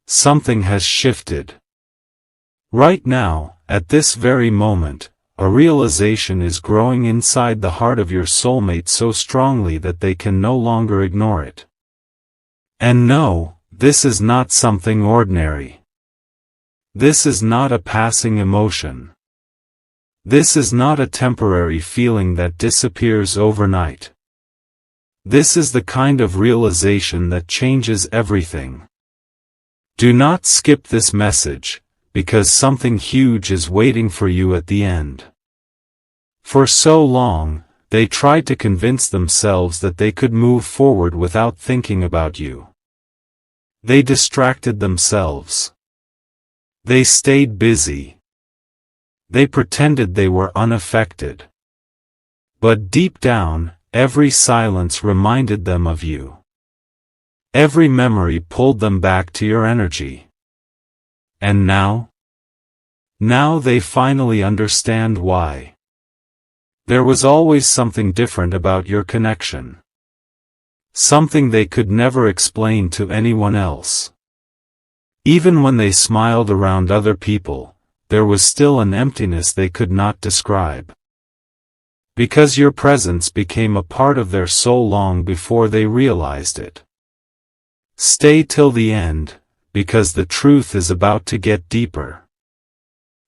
something has shifted. Right now, at this very moment, a realization is growing inside the heart of your soulmate so strongly that they can no longer ignore it. And no, this is not something ordinary. This is not a passing emotion. This is not a temporary feeling that disappears overnight. This is the kind of realization that changes everything. Do not skip this message, because something huge is waiting for you at the end. For so long, they tried to convince themselves that they could move forward without thinking about you. They distracted themselves. They stayed busy. They pretended they were unaffected. But deep down, every silence reminded them of you. Every memory pulled them back to your energy. And now? Now they finally understand why. There was always something different about your connection. Something they could never explain to anyone else. Even when they smiled around other people, there was still an emptiness they could not describe. Because your presence became a part of their soul long before they realized it. Stay till the end, because the truth is about to get deeper.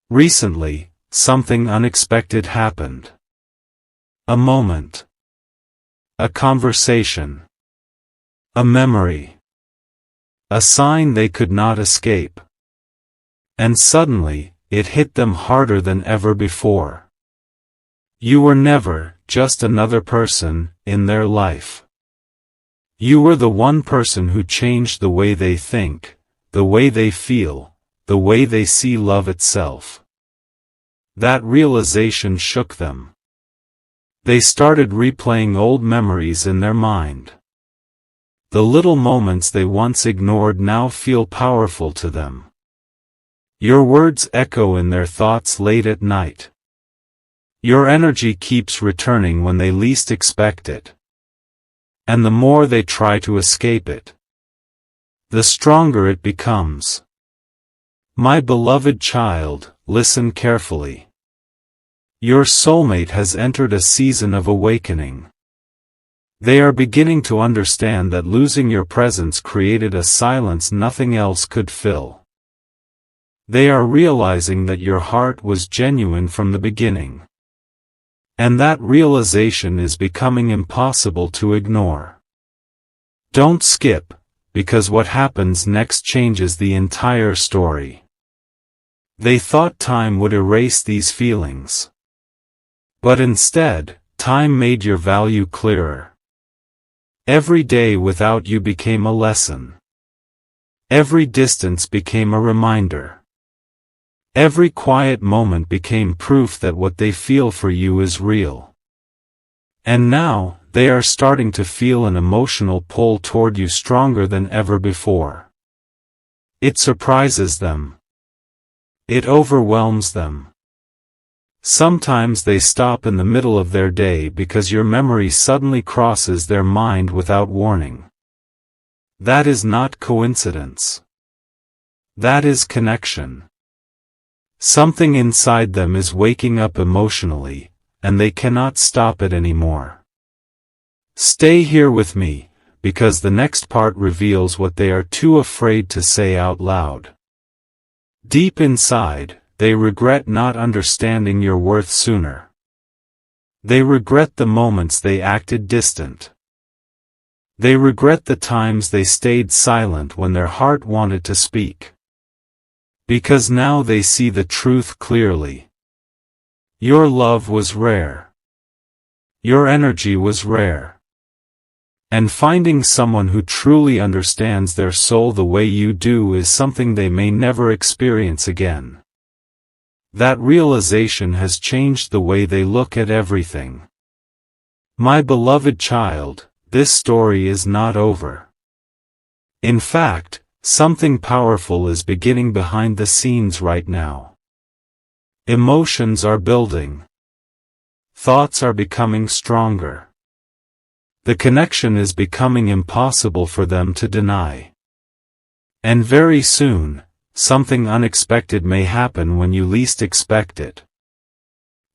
Recently, something unexpected happened. A moment. A conversation. A memory. A sign they could not escape. And suddenly, it hit them harder than ever before. You were never just another person in their life. You were the one person who changed the way they think, the way they feel, the way they see love itself. That realization shook them. They started replaying old memories in their mind. The little moments they once ignored now feel powerful to them. Your words echo in their thoughts late at night. Your energy keeps returning when they least expect it. And the more they try to escape it, the stronger it becomes. My beloved child, listen carefully. Your soulmate has entered a season of awakening. They are beginning to understand that losing your presence created a silence nothing else could fill. They are realizing that your heart was genuine from the beginning. And that realization is becoming impossible to ignore. Don't skip, because what happens next changes the entire story. They thought time would erase these feelings. But instead, time made your value clearer. Every day without you became a lesson. Every distance became a reminder. Every quiet moment became proof that what they feel for you is real. And now, they are starting to feel an emotional pull toward you stronger than ever before. It surprises them. It overwhelms them. Sometimes they stop in the middle of their day because your memory suddenly crosses their mind without warning. That is not coincidence. That is connection. Something inside them is waking up emotionally, and they cannot stop it anymore. Stay here with me, because the next part reveals what they are too afraid to say out loud. Deep inside, they regret not understanding your worth sooner. They regret the moments they acted distant. They regret the times they stayed silent when their heart wanted to speak. Because now they see the truth clearly. Your love was rare. Your energy was rare. And finding someone who truly understands their soul the way you do is something they may never experience again. That realization has changed the way they look at everything. My beloved child, this story is not over. In fact, something powerful is beginning behind the scenes right now. Emotions are building. Thoughts are becoming stronger. The connection is becoming impossible for them to deny. And very soon, something unexpected may happen when you least expect it.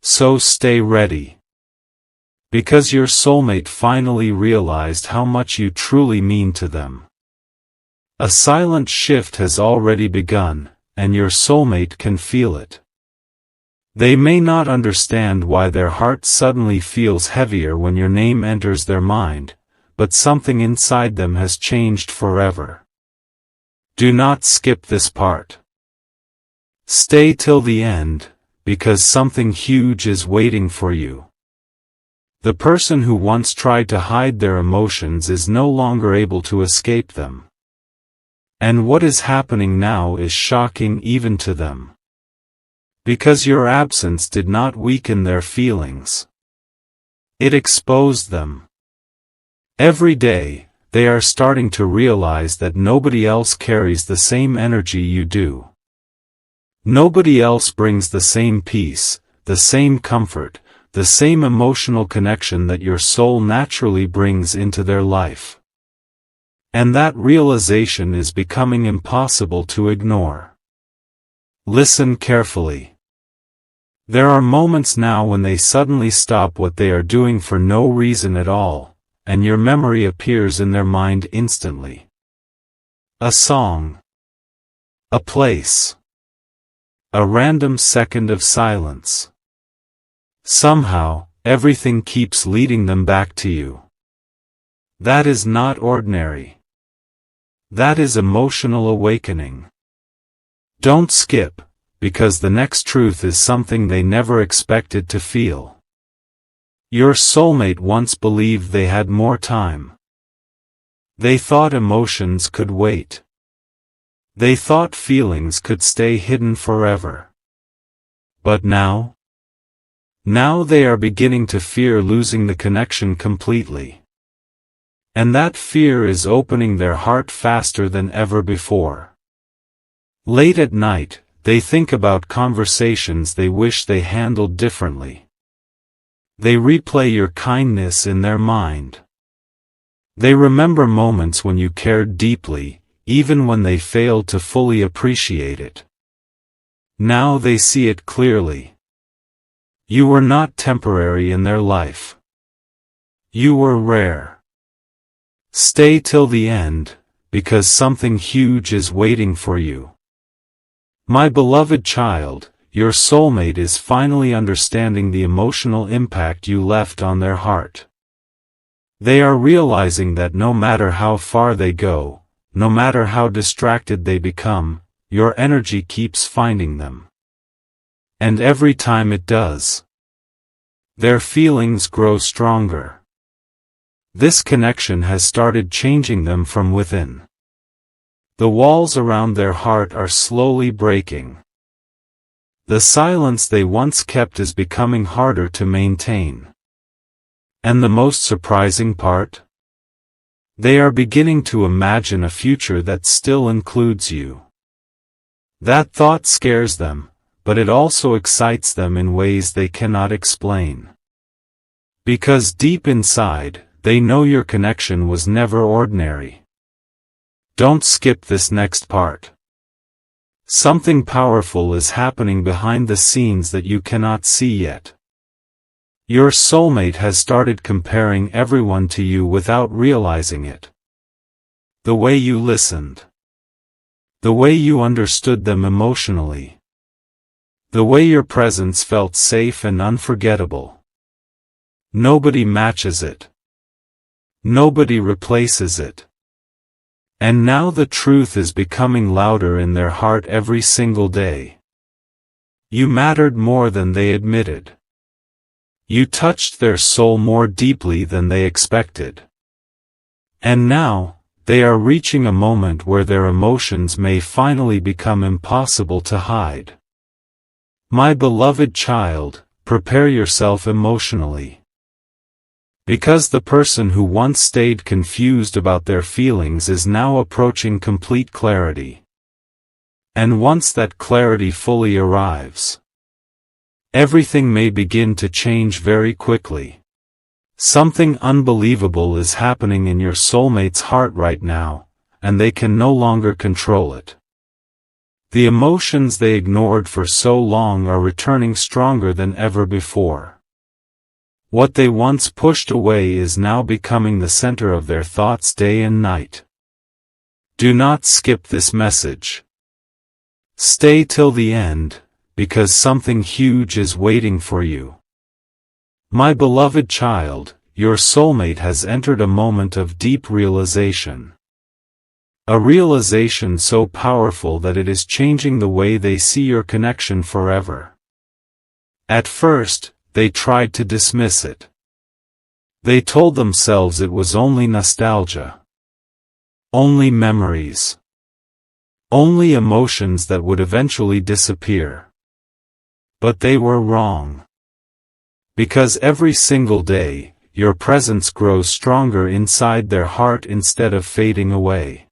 So stay ready. Because your soulmate finally realized how much you truly mean to them. A silent shift has already begun, and your soulmate can feel it. They may not understand why their heart suddenly feels heavier when your name enters their mind, but something inside them has changed forever. Do not skip this part. Stay till the end, because something huge is waiting for you. The person who once tried to hide their emotions is no longer able to escape them. And what is happening now is shocking even to them. Because your absence did not weaken their feelings. It exposed them. Every day, they are starting to realize that nobody else carries the same energy you do. Nobody else brings the same peace, the same comfort, the same emotional connection that your soul naturally brings into their life. And that realization is becoming impossible to ignore. Listen carefully. There are moments now when they suddenly stop what they are doing for no reason at all, and your memory appears in their mind instantly. A song. A place. A random second of silence. Somehow, everything keeps leading them back to you. That is not ordinary. That is emotional awakening. Don't skip, because the next truth is something they never expected to feel. Your soulmate once believed they had more time. They thought emotions could wait. They thought feelings could stay hidden forever. But now they are beginning to fear losing the connection completely. And that fear is opening their heart faster than ever before. Late at night, they think about conversations they wish they handled differently. They replay your kindness in their mind. They remember moments when you cared deeply, even when they failed to fully appreciate it. Now they see it clearly. You were not temporary in their life. You were rare. Stay till the end, because something huge is waiting for you. My beloved child, your soulmate is finally understanding the emotional impact you left on their heart. They are realizing that no matter how far they go, no matter how distracted they become, your energy keeps finding them. And every time it does, their feelings grow stronger. This connection has started changing them from within. The walls around their heart are slowly breaking. The silence they once kept is becoming harder to maintain. And the most surprising part? They are beginning to imagine a future that still includes you. That thought scares them, but it also excites them in ways they cannot explain. Because deep inside, they know your connection was never ordinary. Don't skip this next part. Something powerful is happening behind the scenes that you cannot see yet. Your soulmate has started comparing everyone to you without realizing it. The way you listened. The way you understood them emotionally. The way your presence felt safe and unforgettable. Nobody matches it. Nobody replaces it. And now the truth is becoming louder in their heart every single day. You mattered more than they admitted. You touched their soul more deeply than they expected. And now, they are reaching a moment where their emotions may finally become impossible to hide. My beloved child, prepare yourself emotionally. Because the person who once stayed confused about their feelings is now approaching complete clarity. And once that clarity fully arrives, everything may begin to change very quickly. Something unbelievable is happening in your soulmate's heart right now, and they can no longer control it. The emotions they ignored for so long are returning stronger than ever before. What they once pushed away is now becoming the center of their thoughts day and night. Do not skip this message. Stay till the end, because something huge is waiting for you. My beloved child, your soulmate has entered a moment of deep realization. A realization so powerful that it is changing the way they see your connection forever. At first, they tried to dismiss it. They told themselves it was only nostalgia. Only memories. Only emotions that would eventually disappear. But they were wrong. Because every single day, your presence grows stronger inside their heart instead of fading away.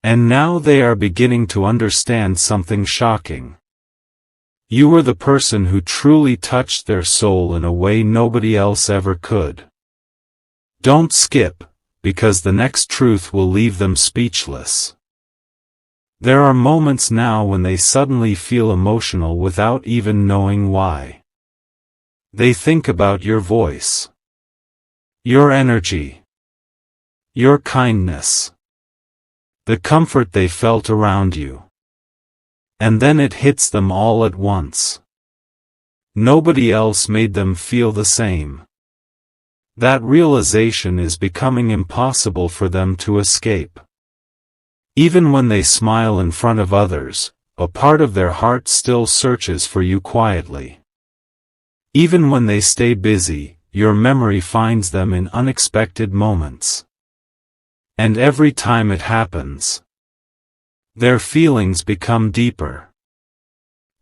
And now they are beginning to understand something shocking. You were the person who truly touched their soul in a way nobody else ever could. Don't skip, because the next truth will leave them speechless. There are moments now when they suddenly feel emotional without even knowing why. They think about your voice, your energy, your kindness, the comfort they felt around you. And then it hits them all at once. Nobody else made them feel the same. That realization is becoming impossible for them to escape. Even when they smile in front of others, a part of their heart still searches for you quietly. Even when they stay busy, your memory finds them in unexpected moments. And every time it happens, their feelings become deeper.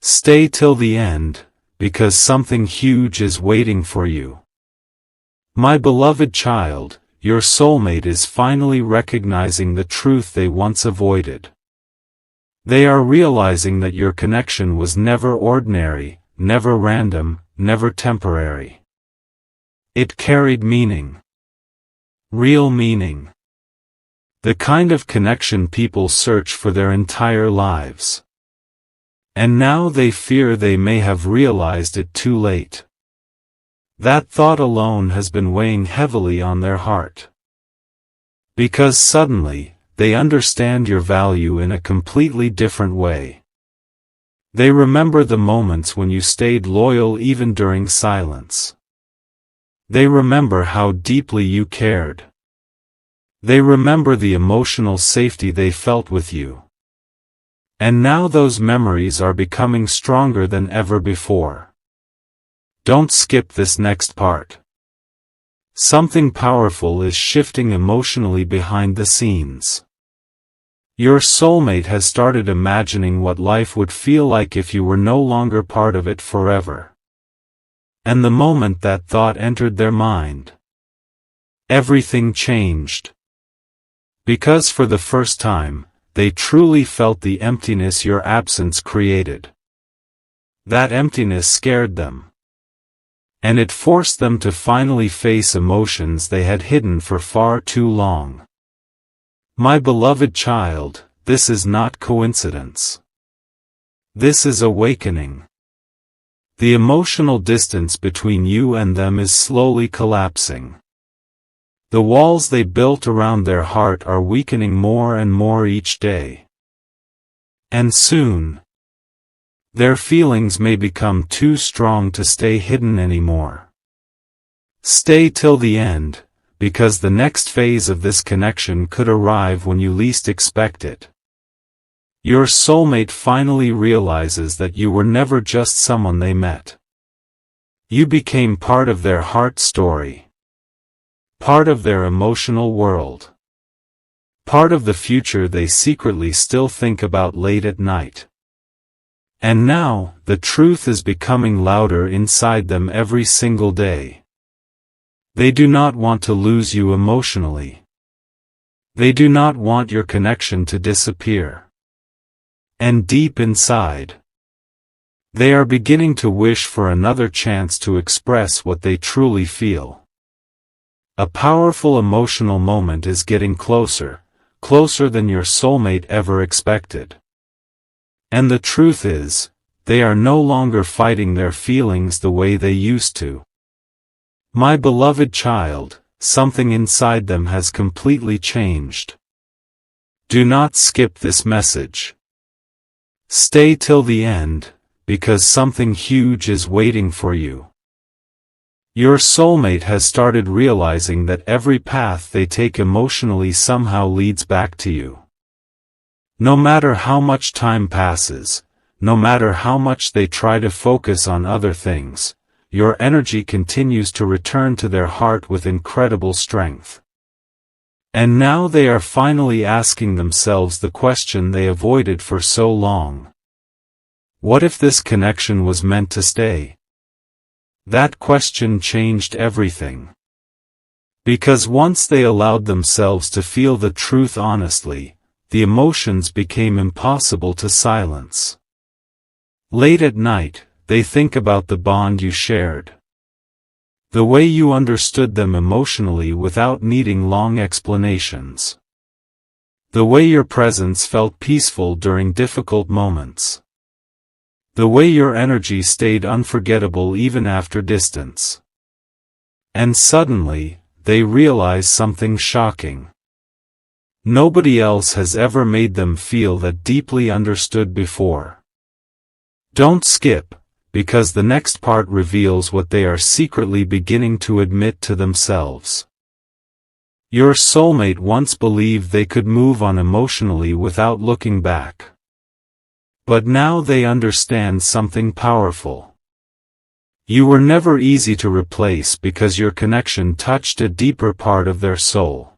Stay till the end, because something huge is waiting for you. My beloved child, your soulmate is finally recognizing the truth they once avoided. They are realizing that your connection was never ordinary, never random, never temporary. It carried meaning. Real meaning. The kind of connection people search for their entire lives. And now they fear they may have realized it too late. That thought alone has been weighing heavily on their heart. Because suddenly, they understand your value in a completely different way. They remember the moments when you stayed loyal even during silence. They remember how deeply you cared. They remember the emotional safety they felt with you. And now those memories are becoming stronger than ever before. Don't skip this next part. Something powerful is shifting emotionally behind the scenes. Your soulmate has started imagining what life would feel like if you were no longer part of it forever. And the moment that thought entered their mind, everything changed. Because for the first time, they truly felt the emptiness your absence created. That emptiness scared them. And it forced them to finally face emotions they had hidden for far too long. My beloved child, this is not coincidence. This is awakening. The emotional distance between you and them is slowly collapsing. The walls they built around their heart are weakening more and more each day. And soon, their feelings may become too strong to stay hidden anymore. Stay till the end, because the next phase of this connection could arrive when you least expect it. Your soulmate finally realizes that you were never just someone they met. You became part of their heart story. Part of their emotional world. Part of the future they secretly still think about late at night. And now, the truth is becoming louder inside them every single day. They do not want to lose you emotionally. They do not want your connection to disappear. And deep inside, they are beginning to wish for another chance to express what they truly feel. A powerful emotional moment is getting closer, closer than your soulmate ever expected. And the truth is, they are no longer fighting their feelings the way they used to. My beloved child, something inside them has completely changed. Do not skip this message. Stay till the end, because something huge is waiting for you. Your soulmate has started realizing that every path they take emotionally somehow leads back to you. No matter how much time passes, no matter how much they try to focus on other things, your energy continues to return to their heart with incredible strength. And now they are finally asking themselves the question they avoided for so long. What if this connection was meant to stay? That question changed everything. Because once they allowed themselves to feel the truth honestly, the emotions became impossible to silence. Late at night, they think about the bond you shared. The way you understood them emotionally without needing long explanations. The way your presence felt peaceful during difficult moments. The way your energy stayed unforgettable even after distance. And suddenly, they realize something shocking. Nobody else has ever made them feel that deeply understood before. Don't skip, because the next part reveals what they are secretly beginning to admit to themselves. Your soulmate once believed they could move on emotionally without looking back. But now they understand something powerful. You were never easy to replace because your connection touched a deeper part of their soul.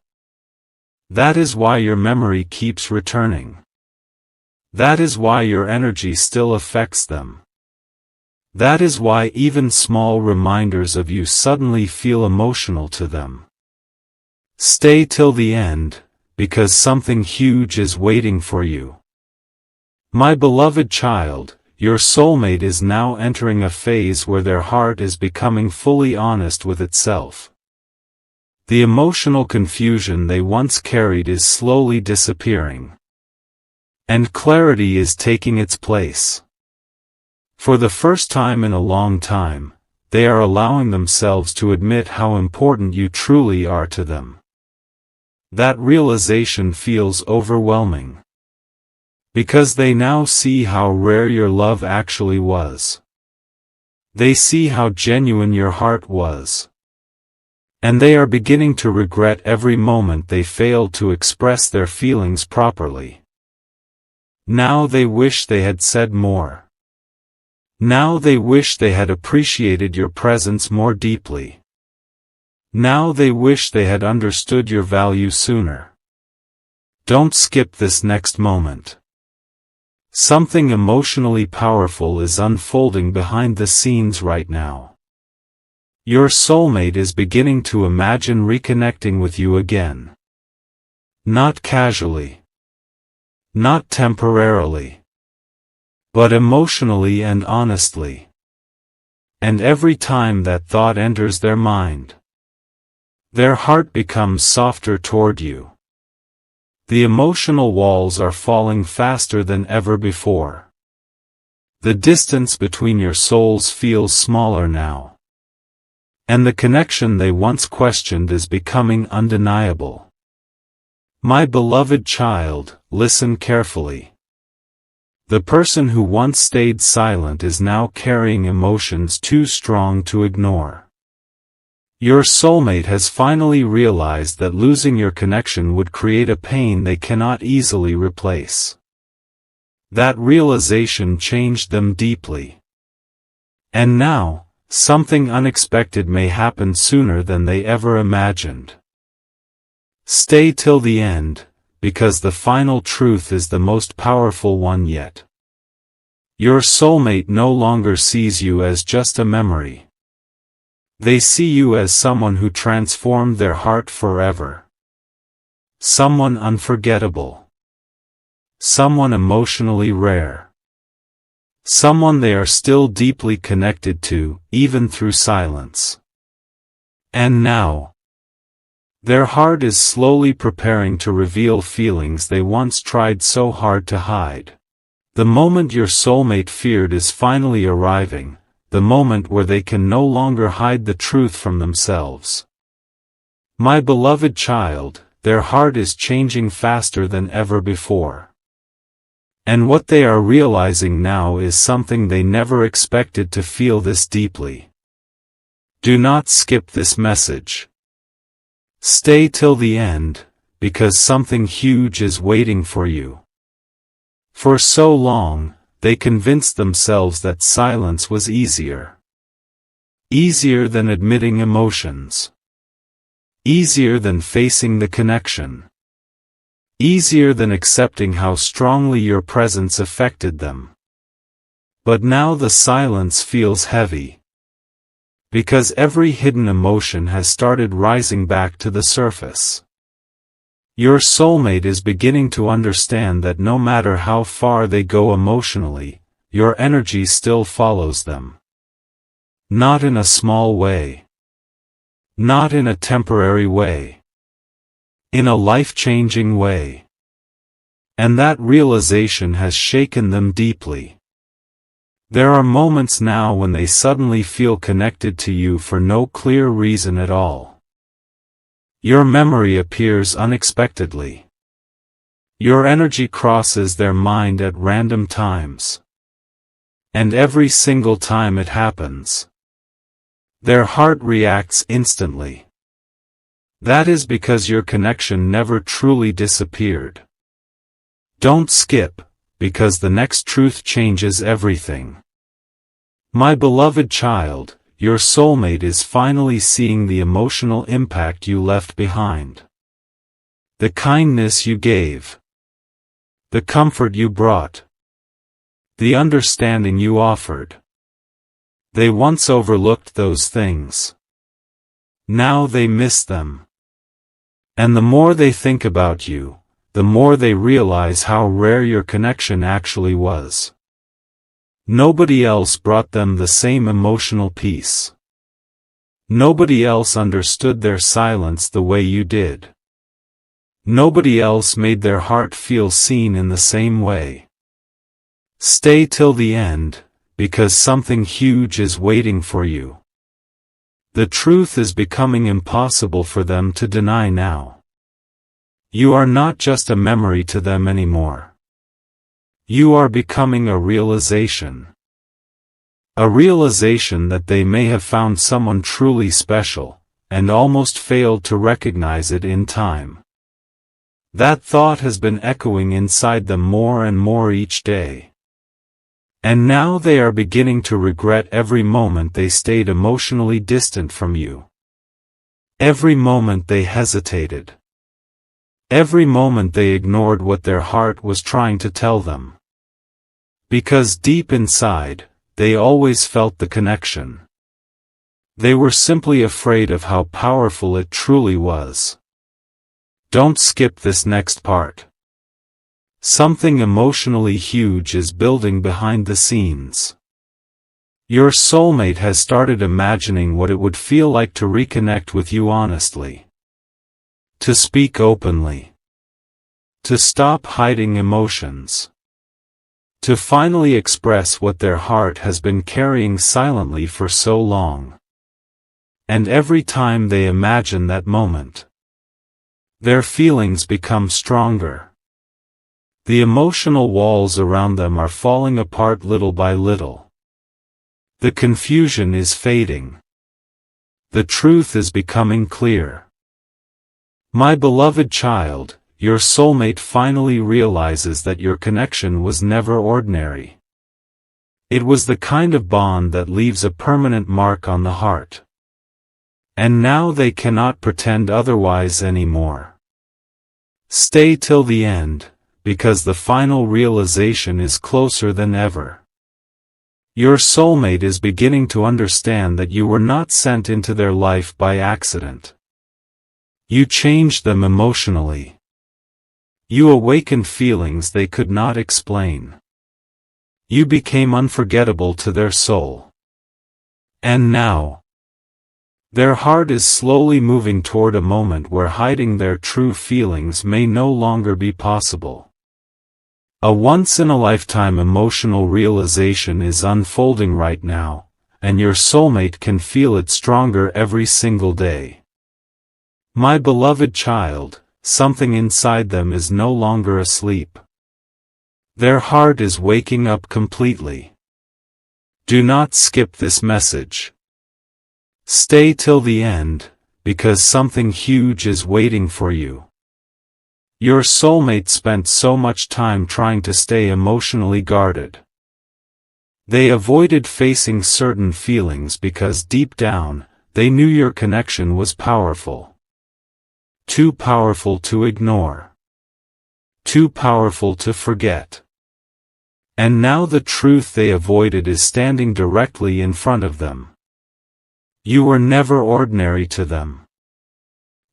That is why your memory keeps returning. That is why your energy still affects them. That is why even small reminders of you suddenly feel emotional to them. Stay till the end, because something huge is waiting for you. My beloved child, your soulmate is now entering a phase where their heart is becoming fully honest with itself. The emotional confusion they once carried is slowly disappearing. And clarity is taking its place. For the first time in a long time, they are allowing themselves to admit how important you truly are to them. That realization feels overwhelming. Because they now see how rare your love actually was. They see how genuine your heart was. And they are beginning to regret every moment they failed to express their feelings properly. Now they wish they had said more. Now they wish they had appreciated your presence more deeply. Now they wish they had understood your value sooner. Don't skip this next moment. Something emotionally powerful is unfolding behind the scenes right now. Your soulmate is beginning to imagine reconnecting with you again. Not casually. Not temporarily. But emotionally and honestly. And every time that thought enters their mind, their heart becomes softer toward you. The emotional walls are falling faster than ever before. The distance between your souls feels smaller now. And the connection they once questioned is becoming undeniable. My beloved child, listen carefully. The person who once stayed silent is now carrying emotions too strong to ignore. Your soulmate has finally realized that losing your connection would create a pain they cannot easily replace. That realization changed them deeply. And now, something unexpected may happen sooner than they ever imagined. Stay till the end, because the final truth is the most powerful one yet. Your soulmate no longer sees you as just a memory. They see you as someone who transformed their heart forever. Someone unforgettable. Someone emotionally rare. Someone they are still deeply connected to, even through silence. And now, Their heart is slowly preparing to reveal feelings they once tried so hard to hide. The moment your soulmate feared is finally arriving, the moment where they can no longer hide the truth from themselves. My beloved child, their heart is changing faster than ever before. And what they are realizing now is something they never expected to feel this deeply. Do not skip this message. Stay till the end, because something huge is waiting for you. For so long, they convinced themselves that silence was easier. Easier than admitting emotions. Easier than facing the connection. Easier than accepting how strongly your presence affected them. But now the silence feels heavy. Because every hidden emotion has started rising back to the surface. Your soulmate is beginning to understand that no matter how far they go emotionally, your energy still follows them. Not in a small way. Not in a temporary way. In a life-changing way. And that realization has shaken them deeply. There are moments now when they suddenly feel connected to you for no clear reason at all. Your memory appears unexpectedly. Your energy crosses their mind at random times. And every single time it happens, their heart reacts instantly. That is because your connection never truly disappeared. Don't skip, because the next truth changes everything. My beloved child, your soulmate is finally seeing the emotional impact you left behind. The kindness you gave. The comfort you brought. The understanding you offered. They once overlooked those things. Now they miss them. And the more they think about you, the more they realize how rare your connection actually was. Nobody else brought them the same emotional peace. Nobody else understood their silence the way you did. Nobody else made their heart feel seen in the same way. Stay till the end, because something huge is waiting for you. The truth is becoming impossible for them to deny now. You are not just a memory to them anymore. You are becoming a realization. A realization that they may have found someone truly special, and almost failed to recognize it in time. That thought has been echoing inside them more and more each day. And now they are beginning to regret every moment they stayed emotionally distant from you. Every moment they hesitated. Every moment they ignored what their heart was trying to tell them. Because deep inside, they always felt the connection. They were simply afraid of how powerful it truly was. Don't skip this next part. Something emotionally huge is building behind the scenes. Your soulmate has started imagining what it would feel like to reconnect with you honestly. To speak openly. To stop hiding emotions. To finally express what their heart has been carrying silently for so long. And every time they imagine that moment, their feelings become stronger. The emotional walls around them are falling apart little by little. The confusion is fading. The truth is becoming clear. My beloved child, your soulmate finally realizes that your connection was never ordinary. It was the kind of bond that leaves a permanent mark on the heart. And now they cannot pretend otherwise anymore. Stay till the end, because the final realization is closer than ever. Your soulmate is beginning to understand that you were not sent into their life by accident. You changed them emotionally. You awakened feelings they could not explain. You became unforgettable to their soul. And now, Their heart is slowly moving toward a moment where hiding their true feelings may no longer be possible. A once-in-a-lifetime emotional realization is unfolding right now, and your soulmate can feel it stronger every single day. My beloved child, something inside them is no longer asleep. Their heart is waking up completely. Do not skip this message. Stay till the end, because something huge is waiting for you. Your soulmate spent so much time trying to stay emotionally guarded. They avoided facing certain feelings because deep down, they knew your connection was powerful. Too powerful to ignore. Too powerful to forget. And now the truth they avoided is standing directly in front of them. You were never ordinary to them.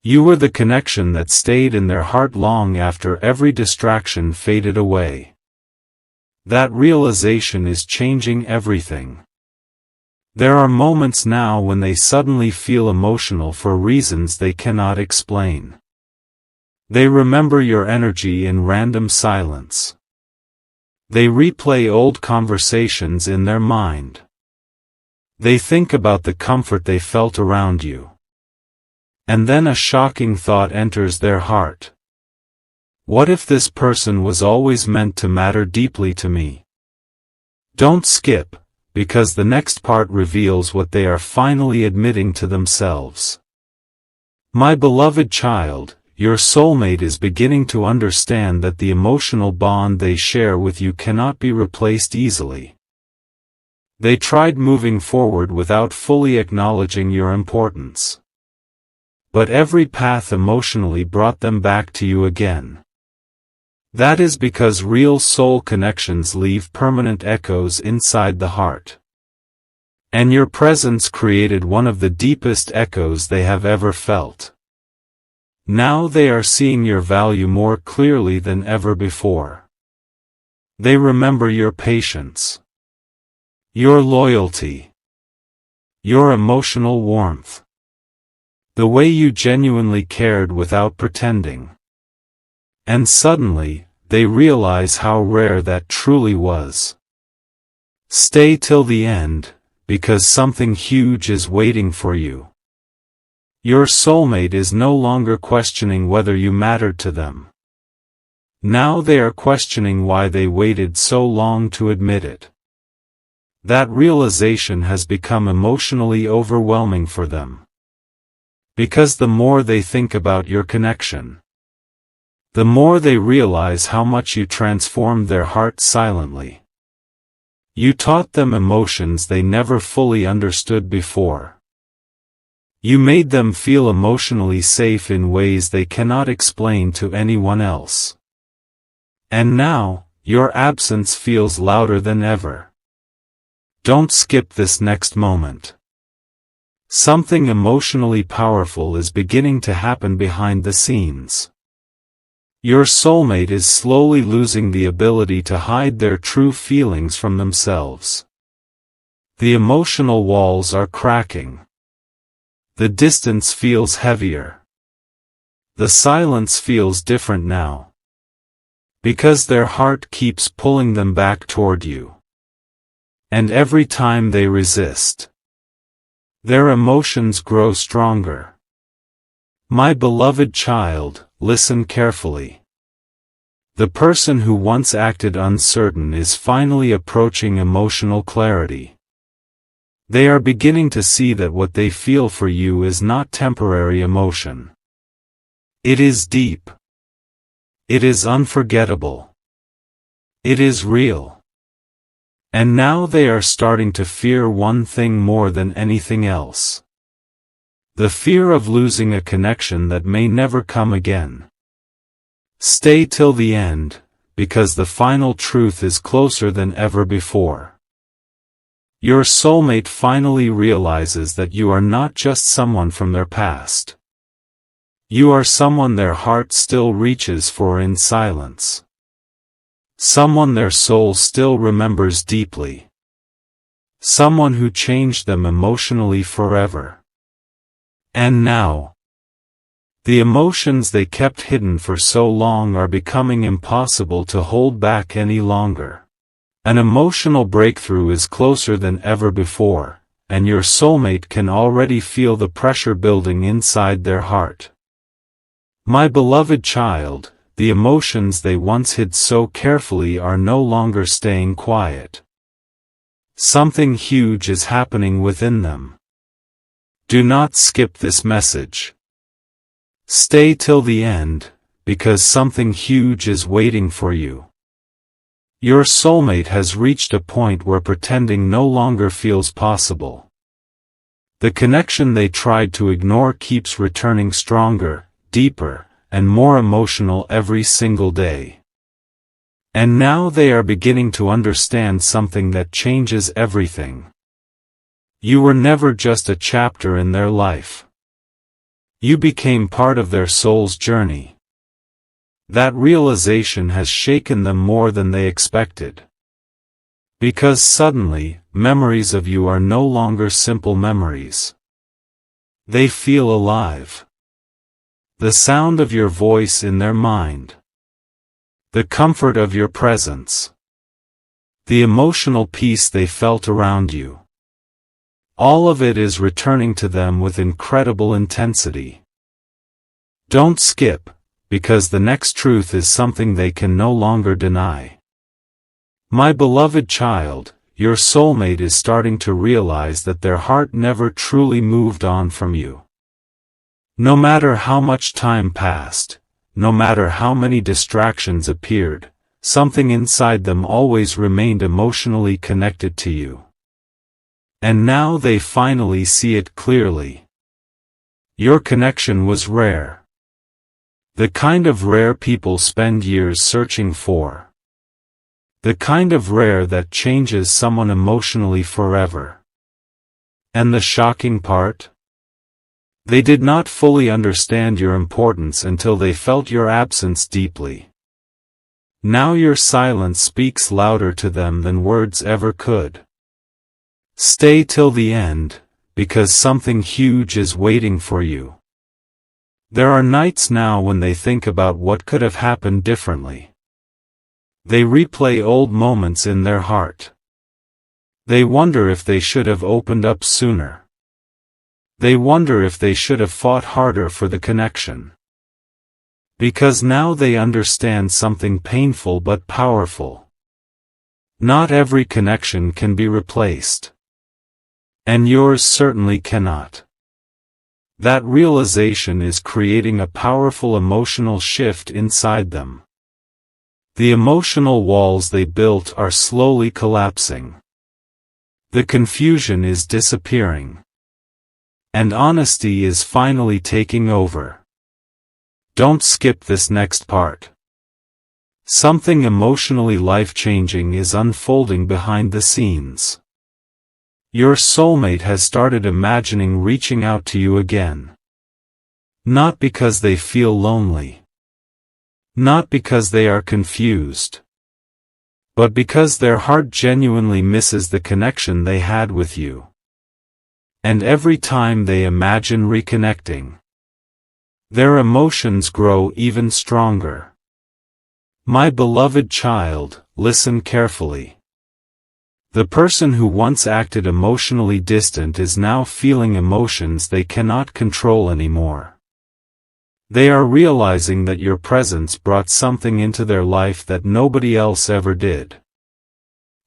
You were the connection that stayed in their heart long after every distraction faded away. That realization is changing everything. There are moments now when they suddenly feel emotional for reasons they cannot explain. They remember your energy in random silence. They replay old conversations in their mind. They think about the comfort they felt around you. And then a shocking thought enters their heart. What if this person was always meant to matter deeply to me? Don't skip, because the next part reveals what they are finally admitting to themselves. My beloved child, your soulmate is beginning to understand that the emotional bond they share with you cannot be replaced easily. They tried moving forward without fully acknowledging your importance. But every path emotionally brought them back to you again. That is because real soul connections leave permanent echoes inside the heart. And your presence created one of the deepest echoes they have ever felt. Now they are seeing your value more clearly than ever before. They remember your patience, your loyalty, your emotional warmth, the way you genuinely cared without pretending. And suddenly, they realize how rare that truly was. Stay till the end, because something huge is waiting for you. Your soulmate is no longer questioning whether you mattered to them. Now they are questioning why they waited so long to admit it. That realization has become emotionally overwhelming for them. Because the more they think about your connection, the more they realize how much you transformed their hearts silently. You taught them emotions they never fully understood before. You made them feel emotionally safe in ways they cannot explain to anyone else. And now, your absence feels louder than ever. Don't skip this next moment. Something emotionally powerful is beginning to happen behind the scenes. Your soulmate is slowly losing the ability to hide their true feelings from themselves. The emotional walls are cracking. The distance feels heavier. The silence feels different now. Because their heart keeps pulling them back toward you. And every time they resist, their emotions grow stronger. My beloved child, listen carefully. The person who once acted uncertain is finally approaching emotional clarity. They are beginning to see that what they feel for you is not temporary emotion. It is deep. It is unforgettable. It is real. And now they are starting to fear one thing more than anything else. The fear of losing a connection that may never come again. Stay till the end, because the final truth is closer than ever before. Your soulmate finally realizes that you are not just someone from their past. You are someone their heart still reaches for in silence. Someone their soul still remembers deeply. Someone who changed them emotionally forever. And now, the emotions they kept hidden for so long are becoming impossible to hold back any longer. An emotional breakthrough is closer than ever before, and your soulmate can already feel the pressure building inside their heart. My beloved child, the emotions they once hid so carefully are no longer staying quiet. Something huge is happening within them. Do not skip this message. Stay till the end, because something huge is waiting for you. Your soulmate has reached a point where pretending no longer feels possible. The connection they tried to ignore keeps returning stronger, deeper, and more emotional every single day. And now they are beginning to understand something that changes everything. You were never just a chapter in their life. You became part of their soul's journey. That realization has shaken them more than they expected. Because suddenly, memories of you are no longer simple memories. They feel alive. The sound of your voice in their mind. The comfort of your presence. The emotional peace they felt around you. All of it is returning to them with incredible intensity. Don't skip, because the next truth is something they can no longer deny. My beloved child, your soulmate is starting to realize that their heart never truly moved on from you. No matter how much time passed, no matter how many distractions appeared, something inside them always remained emotionally connected to you. And now they finally see it clearly. Your connection was rare. The kind of rare people spend years searching for. The kind of rare that changes someone emotionally forever. And the shocking part? They did not fully understand your importance until they felt your absence deeply. Now your silence speaks louder to them than words ever could. Stay till the end, because something huge is waiting for you. There are nights now when they think about what could have happened differently. They replay old moments in their heart. They wonder if they should have opened up sooner. They wonder if they should have fought harder for the connection. Because now they understand something painful but powerful. Not every connection can be replaced. And yours certainly cannot. That realization is creating a powerful emotional shift inside them. The emotional walls they built are slowly collapsing. The confusion is disappearing. And honesty is finally taking over. Don't skip this next part. Something emotionally life-changing is unfolding behind the scenes. Your soulmate has started imagining reaching out to you again. Not because they feel lonely. Not because they are confused. But because their heart genuinely misses the connection they had with you. And every time they imagine reconnecting, their emotions grow even stronger. My beloved child, listen carefully. The person who once acted emotionally distant is now feeling emotions they cannot control anymore. They are realizing that your presence brought something into their life that nobody else ever did.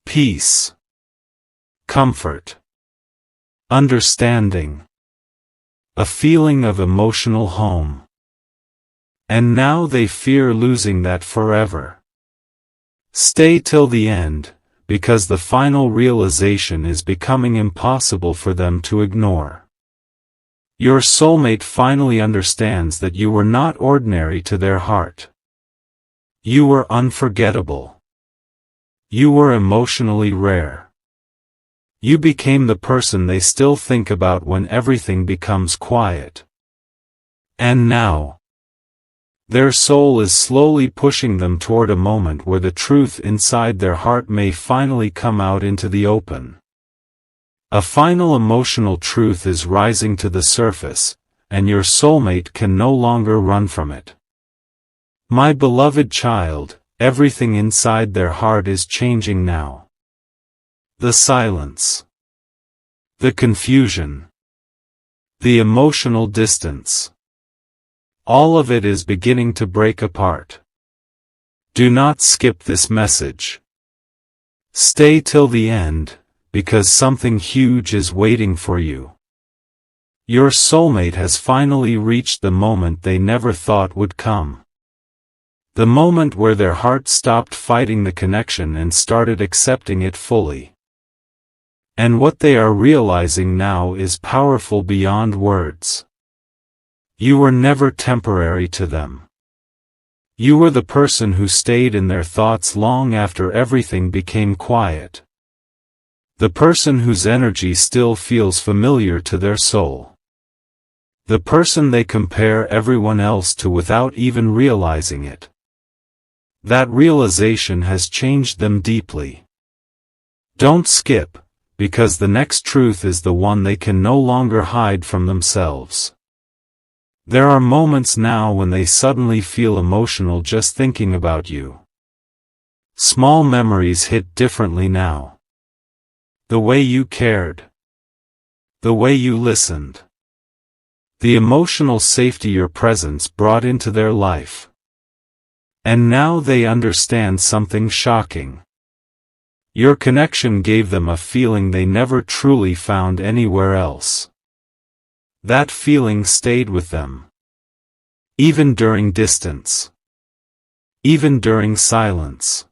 Peace. Comfort. Understanding. A feeling of emotional home. And now they fear losing that forever. Stay till the end, because the final realization is becoming impossible for them to ignore. Your soulmate finally understands that you were not ordinary to their heart. You were unforgettable. You were emotionally rare. You became the person they still think about when everything becomes quiet. And now, their soul is slowly pushing them toward a moment where the truth inside their heart may finally come out into the open. A final emotional truth is rising to the surface, and your soulmate can no longer run from it. My beloved child, everything inside their heart is changing now. The silence, the confusion, the emotional distance, all of it is beginning to break apart. Do not skip this message. Stay till the end, because something huge is waiting for you. Your soulmate has finally reached the moment they never thought would come. The moment where their heart stopped fighting the connection and started accepting it fully. And what they are realizing now is powerful beyond words. You were never temporary to them. You were the person who stayed in their thoughts long after everything became quiet. The person whose energy still feels familiar to their soul. The person they compare everyone else to without even realizing it. That realization has changed them deeply. Don't skip, because the next truth is the one they can no longer hide from themselves. There are moments now when they suddenly feel emotional just thinking about you. Small memories hit differently now. The way you cared. The way you listened. The emotional safety your presence brought into their life. And now they understand something shocking. Your connection gave them a feeling they never truly found anywhere else. That feeling stayed with them. Even during distance. Even during silence.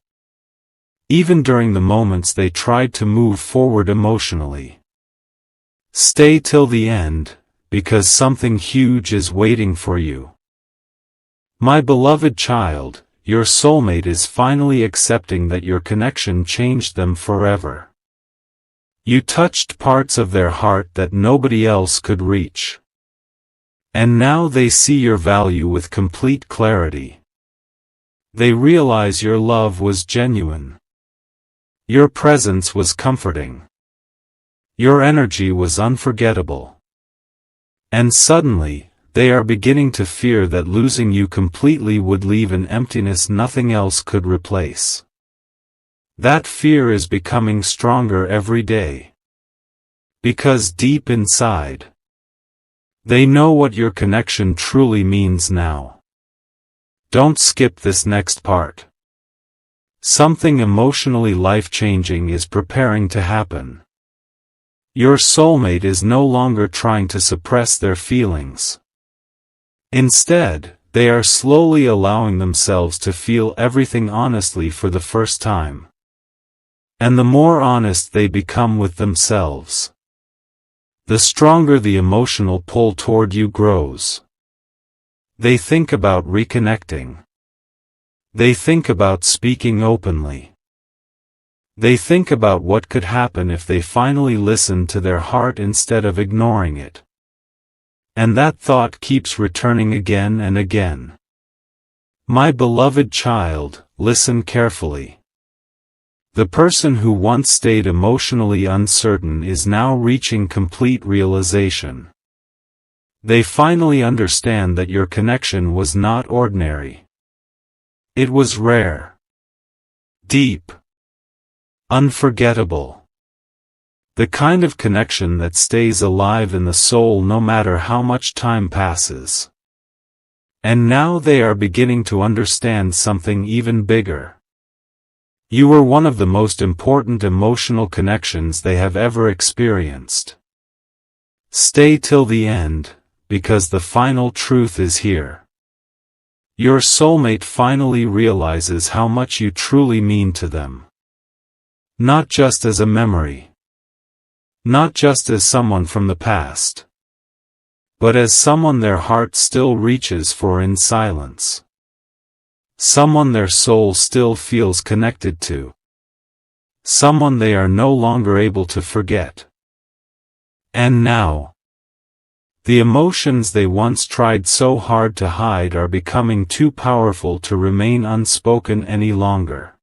Even during the moments they tried to move forward emotionally. Stay till the end, because something huge is waiting for you. My beloved child, your soulmate is finally accepting that your connection changed them forever. You touched parts of their heart that nobody else could reach. And now they see your value with complete clarity. They realize your love was genuine. Your presence was comforting. Your energy was unforgettable. And suddenly, they are beginning to fear that losing you completely would leave an emptiness nothing else could replace. That fear is becoming stronger every day. Because deep inside, they know what your connection truly means now. Don't skip this next part. Something emotionally life-changing is preparing to happen. Your soulmate is no longer trying to suppress their feelings. Instead, they are slowly allowing themselves to feel everything honestly for the first time. And the more honest they become with themselves, the stronger the emotional pull toward you grows. They think about reconnecting. They think about speaking openly. They think about what could happen if they finally listened to their heart instead of ignoring it. And that thought keeps returning again and again. My beloved child, listen carefully. The person who once stayed emotionally uncertain is now reaching complete realization. They finally understand that your connection was not ordinary. It was rare, deep, unforgettable. The kind of connection that stays alive in the soul no matter how much time passes. And now they are beginning to understand something even bigger. You were one of the most important emotional connections they have ever experienced. Stay till the end, because the final truth is here. Your soulmate finally realizes how much you truly mean to them. Not just as a memory. Not just as someone from the past. But as someone their heart still reaches for in silence. Someone their soul still feels connected to. Someone they are no longer able to forget. And now, the emotions they once tried so hard to hide are becoming too powerful to remain unspoken any longer.